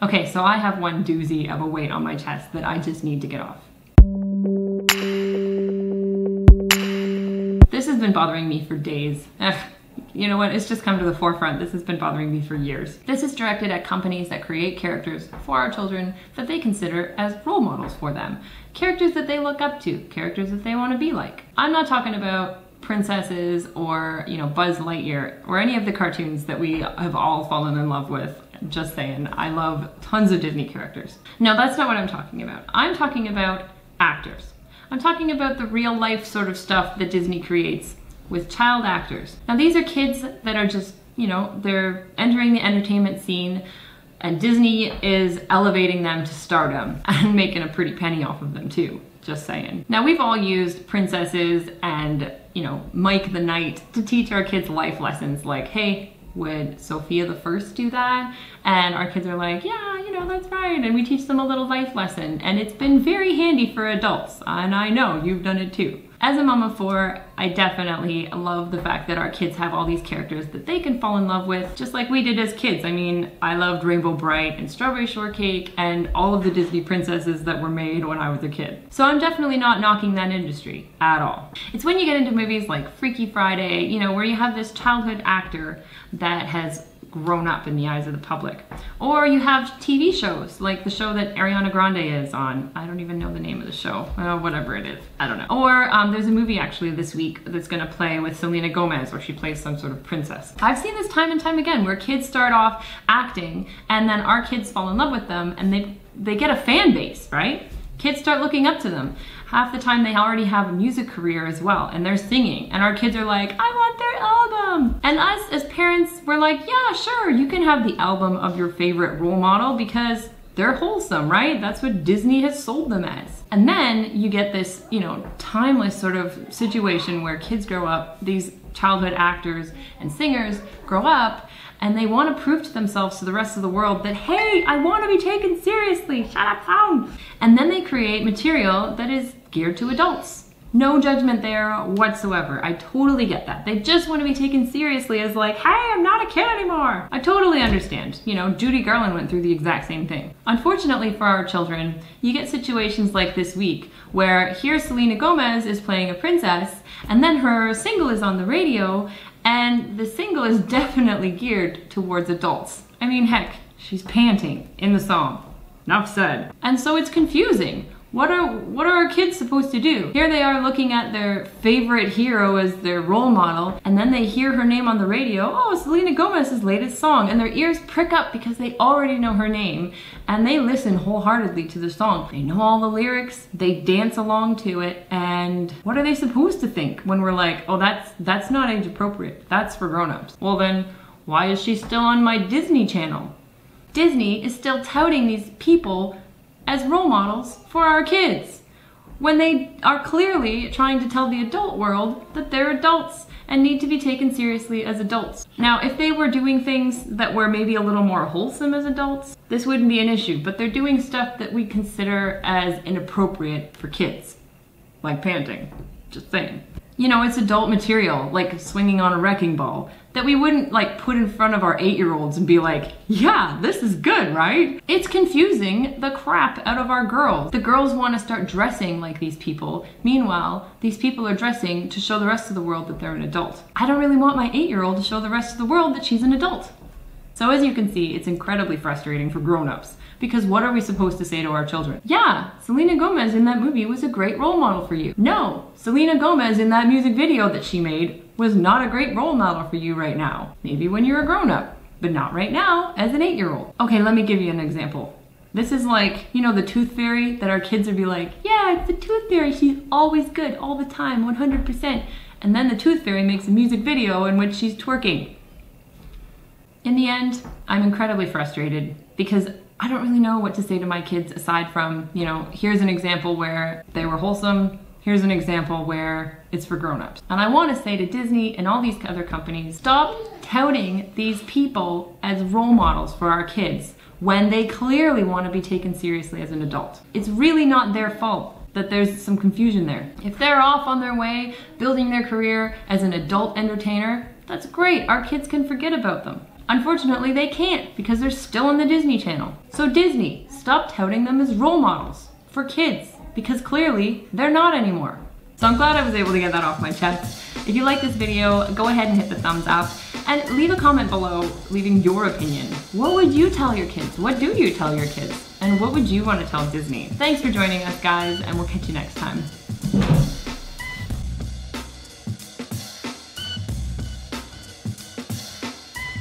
Okay, so I have one doozy of a weight on my chest that I just need to get off. This has been bothering me for days. You know what, it's just come to the forefront. This has been bothering me for years. This is directed at companies that create characters for our children that they consider as role models for them. Characters that they look up to, characters that they want to be like. I'm not talking about princesses or, you know, Buzz Lightyear or any of the cartoons that we have all fallen in love with. Just saying, I love tons of Disney characters. No, that's not what I'm talking about. I'm talking about actors. I'm talking about the real life sort of stuff that Disney creates with child actors. Now these are kids that are just, you know, they're entering the entertainment scene and Disney is elevating them to stardom and making a pretty penny off of them too, just saying. Now we've all used princesses and, you know, Mike the Knight to teach our kids life lessons like, hey, would Sophia the First do that? And our kids are like, yeah, you know, that's right. And we teach them a little life lesson. And it's been very handy for adults. And I know you've done it too. As a mom of four, I definitely love the fact that our kids have all these characters that they can fall in love with, just like we did as kids. I mean, I loved Rainbow Bright and Strawberry Shortcake and all of the Disney princesses that were made when I was a kid. So I'm definitely not knocking that industry at all. It's when you get into movies like Freaky Friday, you know, where you have this childhood actor that has grown up in the eyes of the public. Or you have TV shows, like the show that Ariana Grande is on. I don't even know the name of the show. Whatever it is. I don't know. Or there's a movie actually this week that's gonna play with Selena Gomez where she plays some sort of princess. I've seen this time and time again where kids start off acting and then our kids fall in love with them and they get a fan base, right? Kids start looking up to them. Half the time they already have a music career as well and they're singing and our kids are like, I want their album. And us as parents, we're like, yeah, sure, you can have the album of your favorite role model because they're wholesome, right? That's what Disney has sold them as. And then you get this, you know, timeless sort of situation where kids grow up, these childhood actors and singers grow up and they want to prove to themselves to the rest of the world that, hey, I want to be taken seriously, shut up, clown. And then they create material that is geared to adults. No judgment there whatsoever. I totally get that. They just want to be taken seriously as like, hey, I'm not a kid anymore. I totally understand. You know, Judy Garland went through the exact same thing. Unfortunately for our children, you get situations like this week where here Selena Gomez is playing a princess and then her single is on the radio and the single is definitely geared towards adults. I mean, heck, she's panting in the song. Enough said. And so it's confusing. What are our kids supposed to do? Here they are looking at their favorite hero as their role model, and then they hear her name on the radio, oh, Selena Gomez's latest song, and their ears prick up because they already know her name, and they listen wholeheartedly to the song. They know all the lyrics, they dance along to it, and what are they supposed to think when we're like, oh, that's not age appropriate, that's for grown-ups? Well then, why is she still on my Disney Channel? Disney is still touting these people as role models for our kids when they are clearly trying to tell the adult world that they're adults and need to be taken seriously as adults. Now, if they were doing things that were maybe a little more wholesome as adults, this wouldn't be an issue, but they're doing stuff that we consider as inappropriate for kids, like panting, just saying. You know, it's adult material, like swinging on a wrecking ball, that we wouldn't like put in front of our 8-year-olds and be like, yeah, this is good, right? It's confusing the crap out of our girls. The girls want to start dressing like these people. Meanwhile, these people are dressing to show the rest of the world that they're an adult. I don't really want my 8-year-old to show the rest of the world that she's an adult. So as you can see, it's incredibly frustrating for grown-ups. Because what are we supposed to say to our children? Yeah, Selena Gomez in that movie was a great role model for you. No, Selena Gomez in that music video that she made was not a great role model for you right now. Maybe when you're a grown-up, but not right now as an 8-year-old. Okay, let me give you an example. This is like, you know, the tooth fairy that our kids would be like, yeah, it's the tooth fairy, she's always good all the time, 100%. And then the tooth fairy makes a music video in which she's twerking. In the end, I'm incredibly frustrated because I don't really know what to say to my kids aside from, you know, here's an example where they were wholesome, here's an example where it's for grown-ups. And I want to say to Disney and all these other companies, stop touting these people as role models for our kids when they clearly want to be taken seriously as an adult. It's really not their fault that there's some confusion there. If they're off on their way, building their career as an adult entertainer, that's great. Our kids can forget about them. Unfortunately, they can't because they're still on the Disney Channel. So Disney, stop touting them as role models for kids because clearly they're not anymore. So I'm glad I was able to get that off my chest. If you like this video, go ahead and hit the thumbs up and leave a comment below leaving your opinion. What would you tell your kids? What do you tell your kids? And what would you want to tell Disney? Thanks for joining us, guys, and we'll catch you next time.